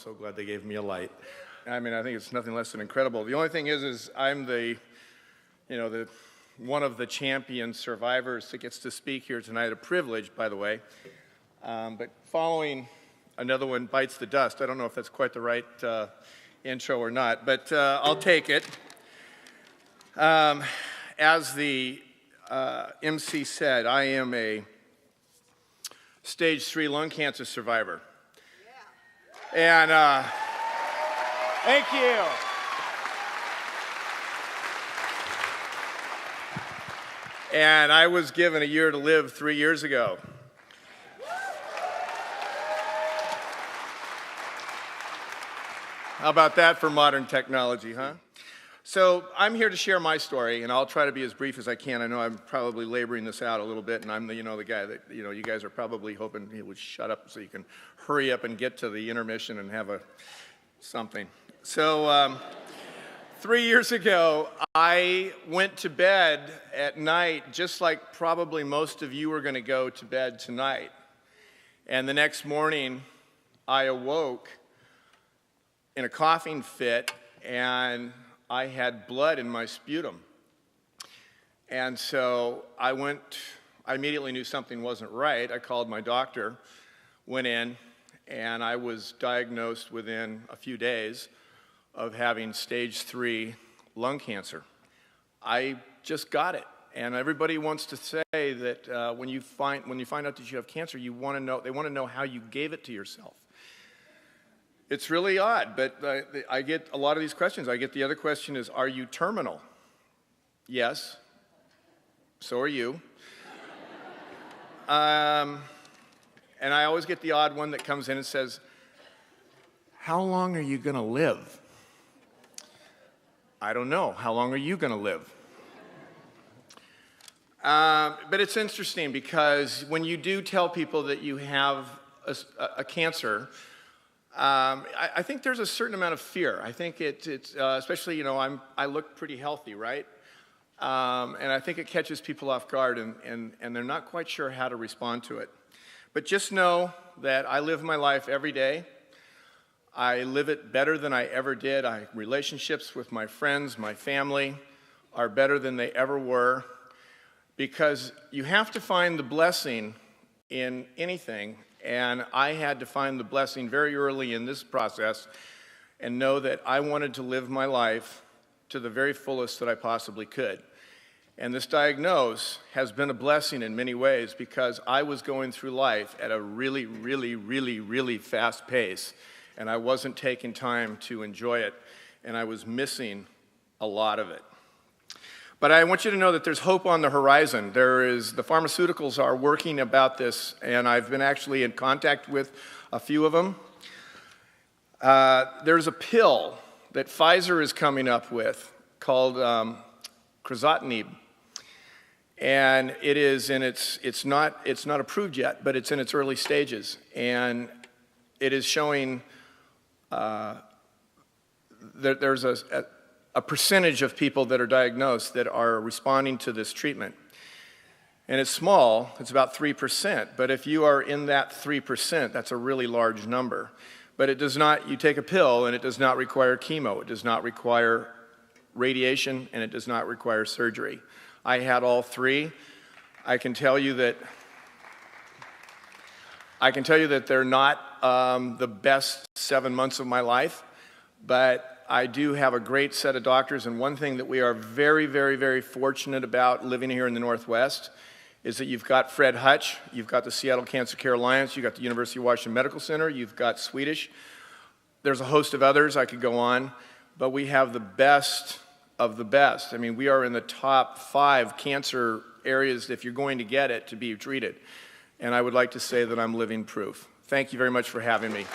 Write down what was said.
so glad they gave me a light. I mean, I think it's nothing less than incredible. The only thing is I'm one of the champion survivors that gets to speak here tonight. A privilege, by the way. But following another one bites the dust. I don't know if that's quite the right intro or not, but I'll take it. As the MC said, I am a stage 3 lung cancer survivor. Yeah. And thank you. And I was given a year to live 3 years ago. How about that for modern technology, huh? So I'm here to share my story, and I'll try to be as brief as I can. I know I'm probably laboring this out a little bit, and I'm the guy that, you guys are probably hoping he would shut up so you can hurry up and get to the intermission and have something. So 3 years ago, I went to bed at night just like probably most of you are going to go to bed tonight. And the next morning, I awoke in a coughing fit, and I had blood in my sputum. And so I immediately knew something wasn't right. I called my doctor, went in, and I was diagnosed within a few days of having stage 3 lung cancer. I just got it. And everybody wants to say that when you find out that you have cancer, they want to know how you gave it to yourself. It's really odd, but I get a lot of these questions. I get the other question is, are you terminal? Yes. So are you. And I always get the odd one that comes in and says, how long are you going to live? I don't know. How long are you going to live? But it's interesting because when you do tell people that you have a cancer, I think there's a certain amount of fear. I think it's especially, I look pretty healthy, right? And I think it catches people off guard, and they're not quite sure how to respond to it. But just know that I live my life every day. I live it better than I ever did. Relationships with my friends, my family, are better than they ever were, because you have to find the blessing in anything. And I had to find the blessing very early in this process and know that I wanted to live my life to the very fullest that I possibly could. And this diagnosis has been a blessing in many ways, because I was going through life at a really, really, really, really fast pace, and I wasn't taking time to enjoy it, and I was missing a lot of it. But I want you to know that there's hope on the horizon. The pharmaceuticals are working about this, and I've been actually in contact with a few of them. There's a pill that Pfizer is coming up with called crizotinib. And it is it's not approved yet, but it's in its early stages. And it is showing that there's a percentage of people that are diagnosed that are responding to this treatment. And it's small, it's about 3%, but if you are in that 3%, that's a really large number. But it does not, you take a pill and it does not require chemo, it does not require radiation, and it does not require surgery. I had all three. I can tell you that they're not the best 7 months of my life, but I do have a great set of doctors, and one thing that we are very, very, very fortunate about living here in the Northwest is that you've got Fred Hutch, you've got the Seattle Cancer Care Alliance, you've got the University of Washington Medical Center, you've got Swedish. There's a host of others, I could go on, but we have the best of the best. I mean, we are in the top 5 cancer areas if you're going to get it to be treated. And I would like to say that I'm living proof. Thank you very much for having me.